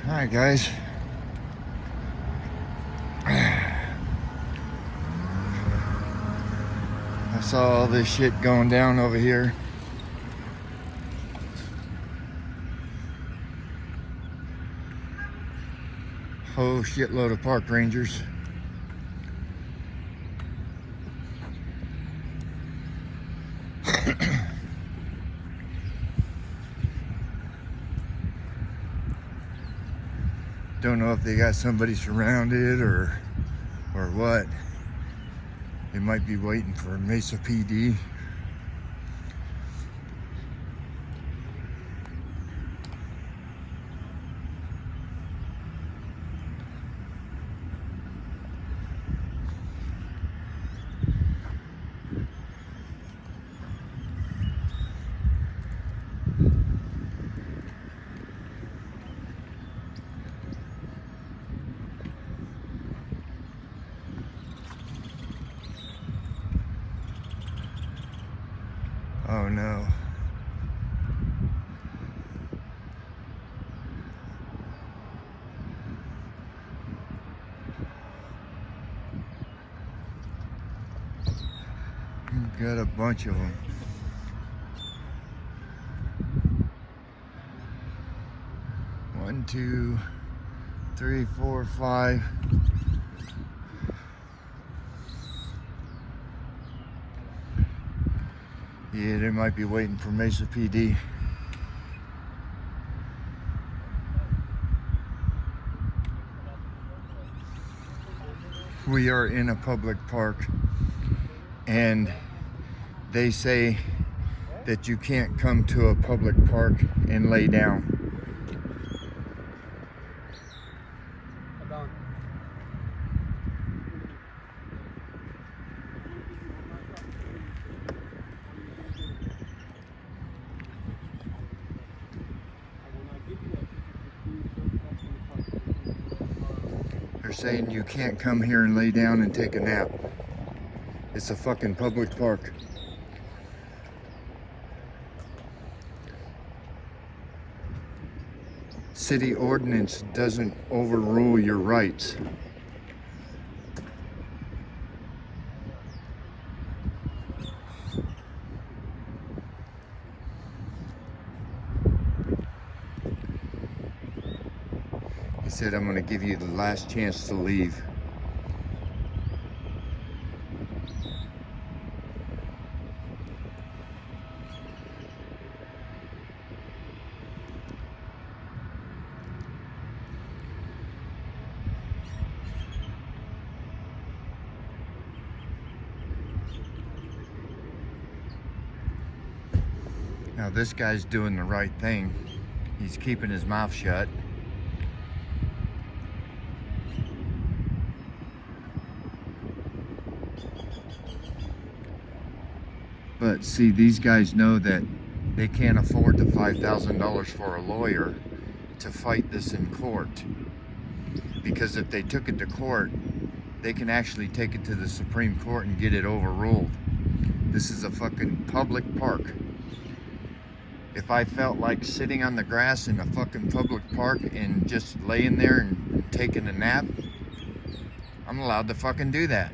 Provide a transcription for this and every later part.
Alright guys, I saw all this shit going down over here. Whole shitload of park rangers. Don't know if they got somebody surrounded or what. They might be waiting for Mesa PD. Oh no. You've got a bunch of them. One, two, three, four, five. Yeah, they might be waiting for Mesa PD. We are in a public park, and they say that you can't come to a public park and lay down. They're saying you can't come here and lay down and take a nap. It's a fucking public park. City ordinance doesn't overrule your rights. He said, I'm gonna give you the last chance to leave. Now this guy's doing the right thing. He's keeping his mouth shut. But see, these guys know that they can't afford the $5,000 for a lawyer to fight this in court. Because if they took it to court, they can actually take it to the Supreme Court and get it overruled. This is a fucking public park. If I felt like sitting on the grass in a fucking public park and just laying there and taking a nap, I'm allowed to fucking do that.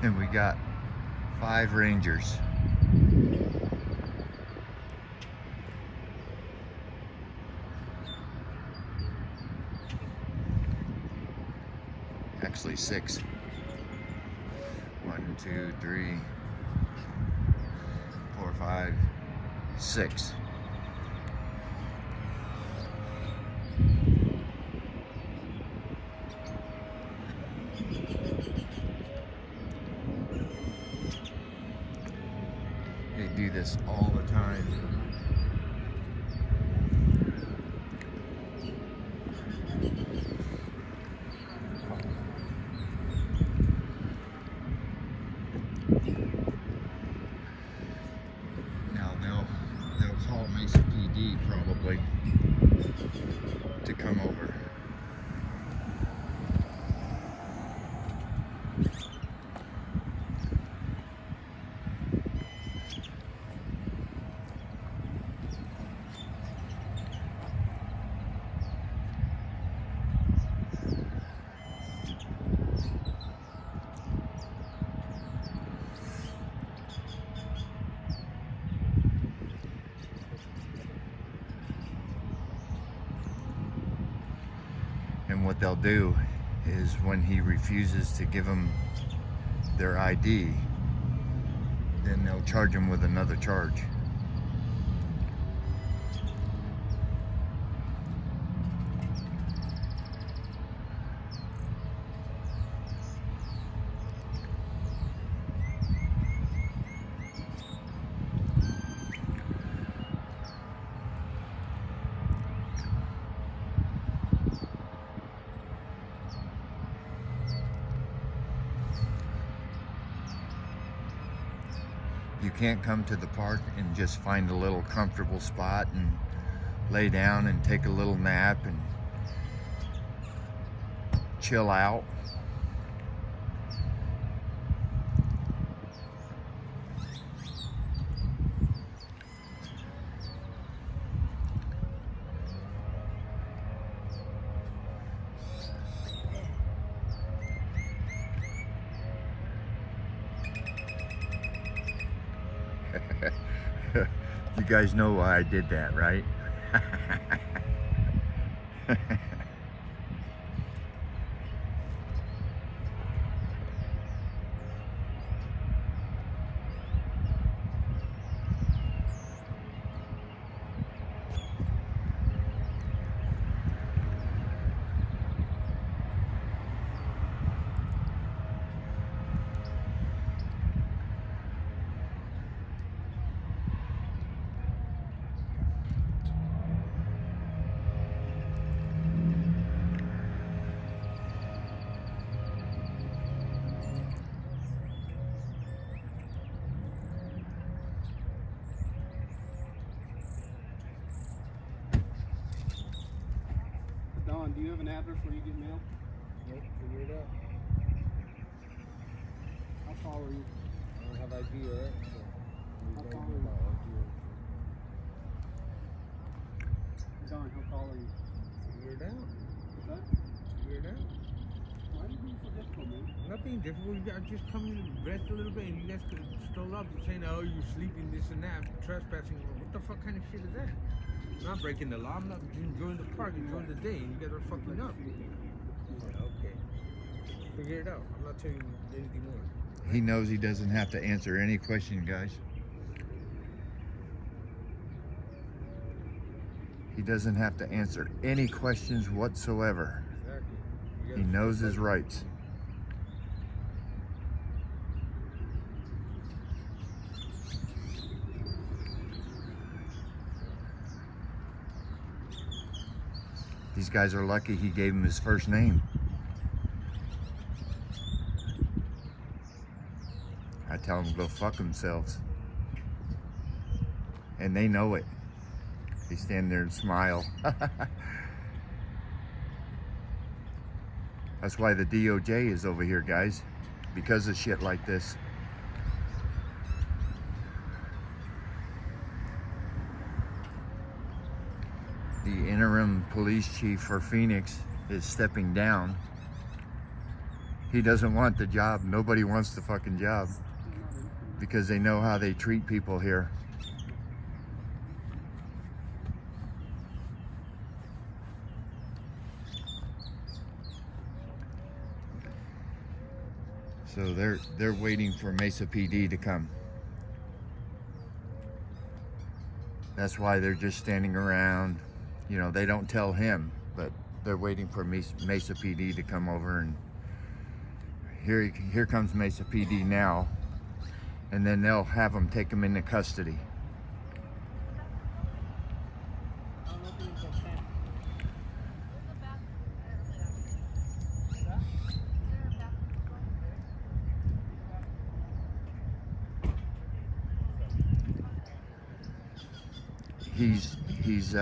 And we got 5 rangers. Actually 6. 1, 2, 3, 4, 5, 6. They do this all the time. they'll call Mesa PD probably to come over. And what they'll do is when he refuses to give them their ID, then they'll charge him with another charge. You can't come to the park and just find a little comfortable spot and lay down and take a little nap and chill out. You guys know why I did that, right? Don, do you have an address where you get mail? Nope, figure it out. How tall are you? I don't have ID, alright? So, How we tall don't are you? know about ID. Don, how tall are you? Figure it out. What's that? Figure it out. Why are you being so difficult, man? I'm not being difficult. You guys just come in and rest a little bit, and you guys could stroll up and saying, "Oh, you're sleeping, this and that, trespassing." What the fuck kind of shit is that? I'm not breaking the law. I'm not enjoying the park, enjoying the day, and you guys are fucking up. Yeah, okay. Figure it out. I'm not telling you anything more. He knows he doesn't have to answer any question, guys. He doesn't have to answer any questions whatsoever. Exactly. You He guys- knows his rights. These guys are lucky he gave him his first name. I tell them to go fuck themselves. And they know it. They stand there and smile. That's why the DOJ is over here, guys. Because of shit like this. The interim police chief for Phoenix is stepping down. He doesn't want the job. Nobody wants the fucking job. Because they know how they treat people here. So they're waiting for Mesa PD to come. That's why they're just standing around. You know, they don't tell him, but they're waiting for Mesa PD to come over, and here comes Mesa PD now, and then they'll have him take him into custody. he's he's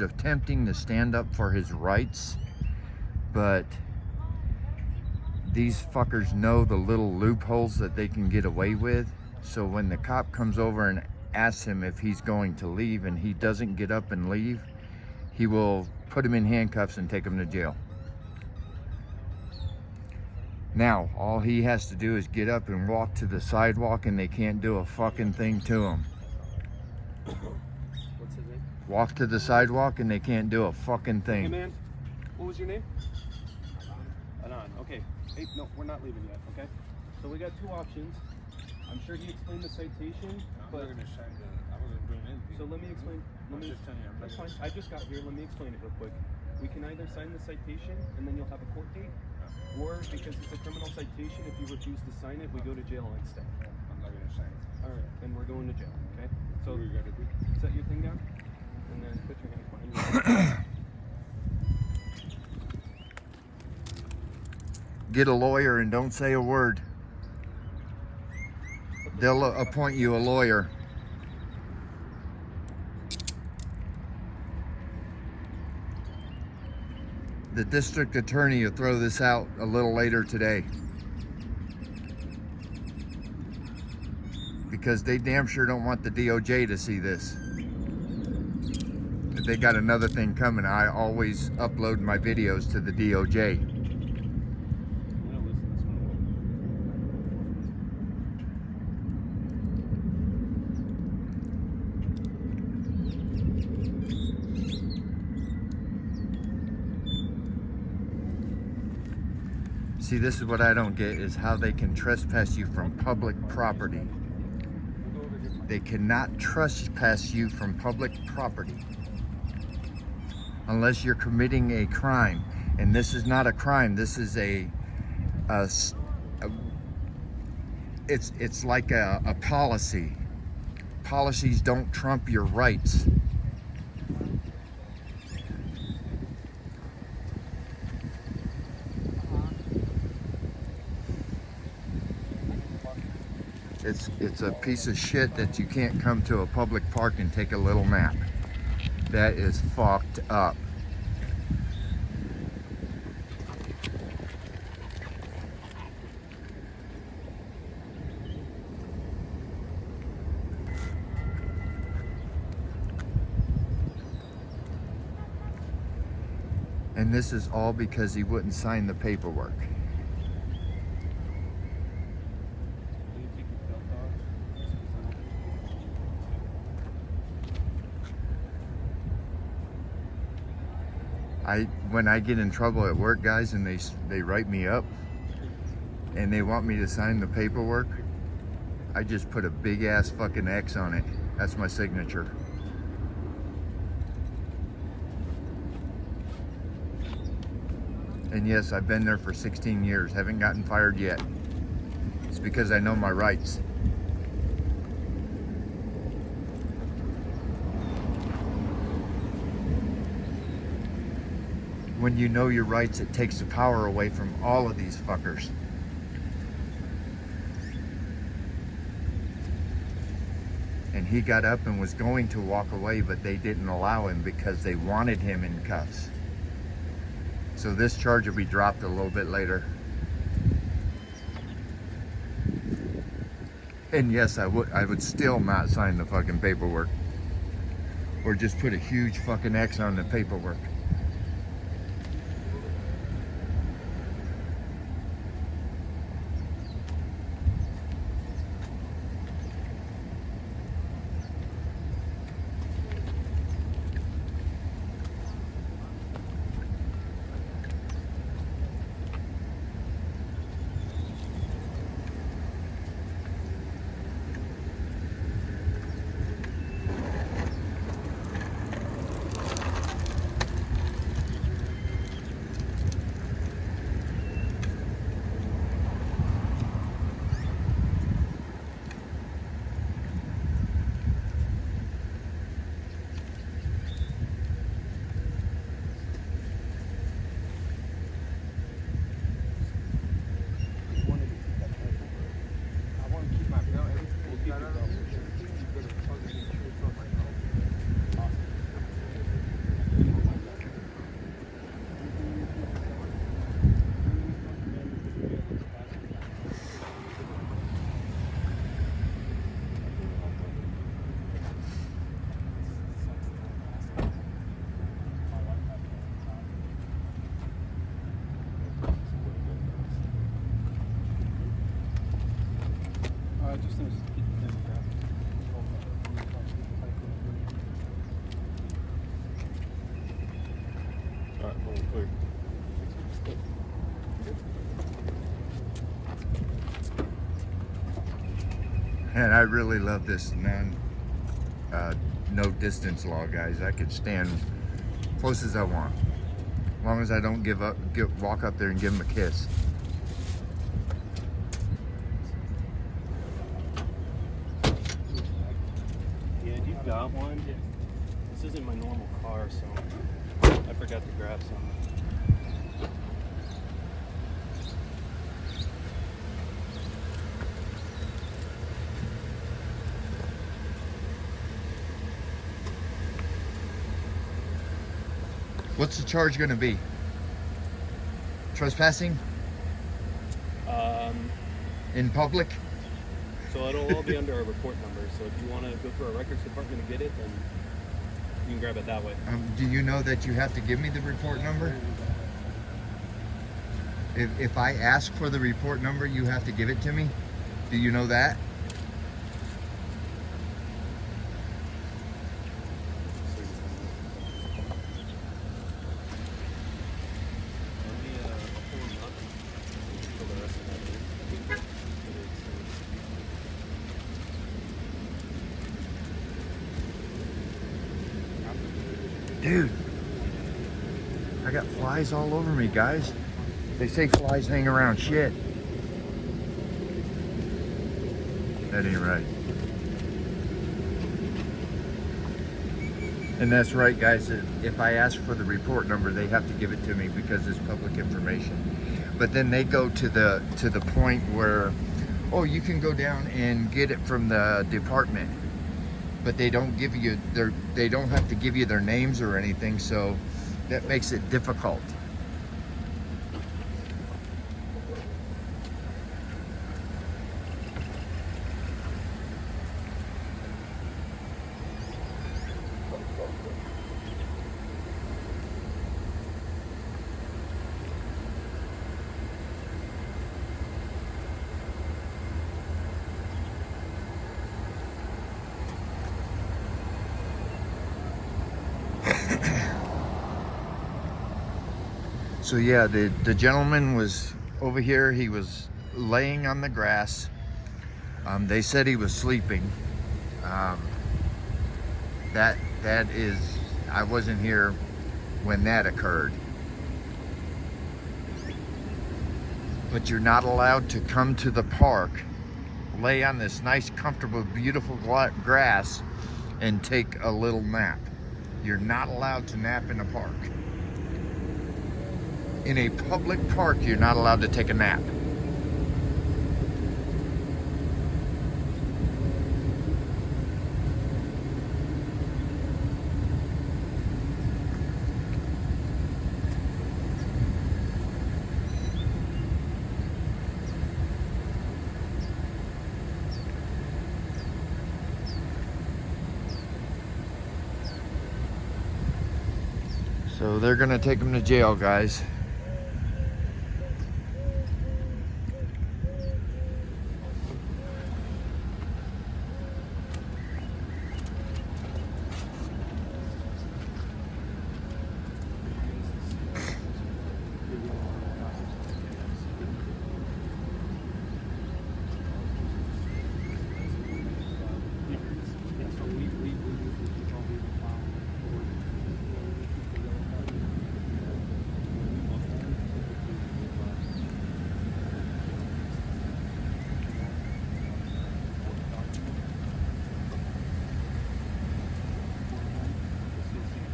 attempting to stand up for his rights, but these fuckers know the little loopholes that they can get away with. So when the cop comes over and asks him if he's going to leave and he doesn't get up and leave, he will put him in handcuffs and take him to jail. Now, all he has to do is get up and walk to the sidewalk, and they can't do a fucking thing to him. What's his name? Walk to the sidewalk and they can't do a fucking Hey thing. man, what was your name? Anan. Okay. Hey, no, we're not leaving yet. Okay. So we got two options. I'm sure he explained the citation, but I wasn't doing anything. so let me explain. just telling you, I'm That's not fine. I just got here. Let me explain it real quick. We can either sign the citation and then you'll have a court date, or because it's a criminal citation, if you refuse to sign it, we go to jail instead. I'm not gonna sign it. All right, then we're going to jail. Okay. So What we gotta do? set your thing down, and then put your hands behind you. Get a lawyer and don't say a word. They'll appoint you a lawyer. The district attorney will throw this out a little later today, because they damn sure don't want the DOJ to see this. If they got another thing coming, I always upload my videos to the DOJ. I'm gonna listen to this one. See, this is what I don't get, is how they can trespass you from public property. We'll go over here. They cannot trespass you from public property unless you're committing a crime. And this is not a crime. This is it's like a policy. Policies don't trump your rights. It's a piece of shit that you can't come to a public park and take a little nap. That is fucked up. And this is all because he wouldn't sign the paperwork. Can you take your belt off? When I get in trouble at work, guys, and they write me up and they want me to sign the paperwork, I just put a big ass fucking X on it. That's my signature. And yes, I've been there for 16 years, haven't gotten fired yet. It's because I know my rights. When you know your rights, it takes the power away from all of these fuckers. And he got up and was going to walk away, but they didn't allow him because they wanted him in cuffs. So this charge will be dropped a little bit later. And yes, I would still not sign the fucking paperwork. Or just put a huge fucking X on the paperwork. Swear. And I really love this no distance law, guys. I could stand close as I want, as long as I don't walk up there and give them a kiss. Yeah, you've got one. This isn't my normal car, so I forgot to grab some. What's the charge going to be? Trespassing in public? So it'll all be under a report number. So if you want to go for a records department to get it, then you can grab it that way. Do you know that you have to give me the report number? If I ask for the report number, you have to give it to me? Do you know that? Dude, I got flies all over me, guys. They say flies hang around shit. That ain't right. And that's right, guys. If I ask for the report number, they have to give it to me because it's public information. But then they go to the point where, oh, you can go down and get it from the department. But they don't give you they don't have to give you their names or anything, so that makes it difficult. So yeah, the gentleman was over here. He was laying on the grass. They said he was sleeping. That is, I wasn't here when that occurred. But you're not allowed to come to the park, lay on this nice, comfortable, beautiful grass, and take a little nap. You're not allowed to nap in a park. In a public park, you're not allowed to take a nap. So they're gonna take him to jail, guys.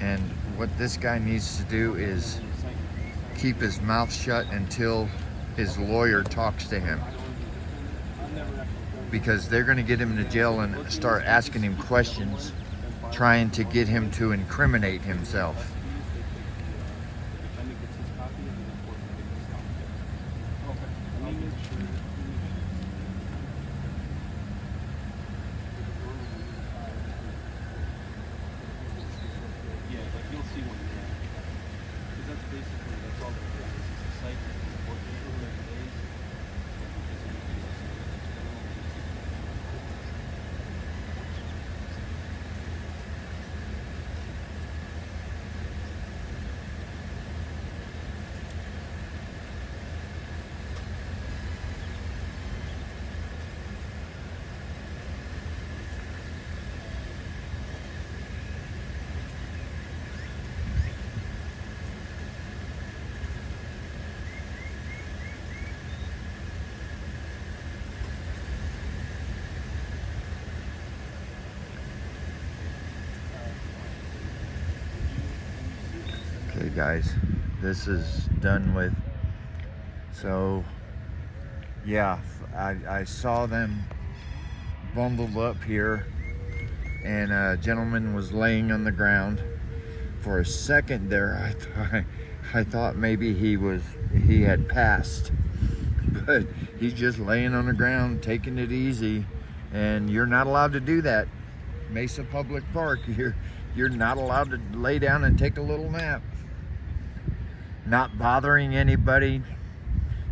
And what this guy needs to do is keep his mouth shut until his lawyer talks to him. Because they're gonna get him to jail and start asking him questions, trying to get him to incriminate himself. guys. This is done with. So, yeah, I saw them bundled up here, and a gentleman was laying on the ground. For a second there, I thought maybe he had passed, but he's just laying on the ground, taking it easy, and you're not allowed to do that. Mesa Public Park, you're not allowed to lay down and take a little nap. Not bothering anybody.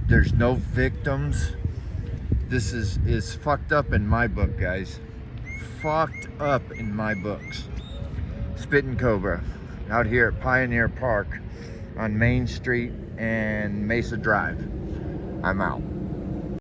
There's no victims. This is fucked up in my book, guys. Fucked up in my books. Spittin' Cobra out here at Pioneer Park on Main Street and Mesa Drive. I'm out.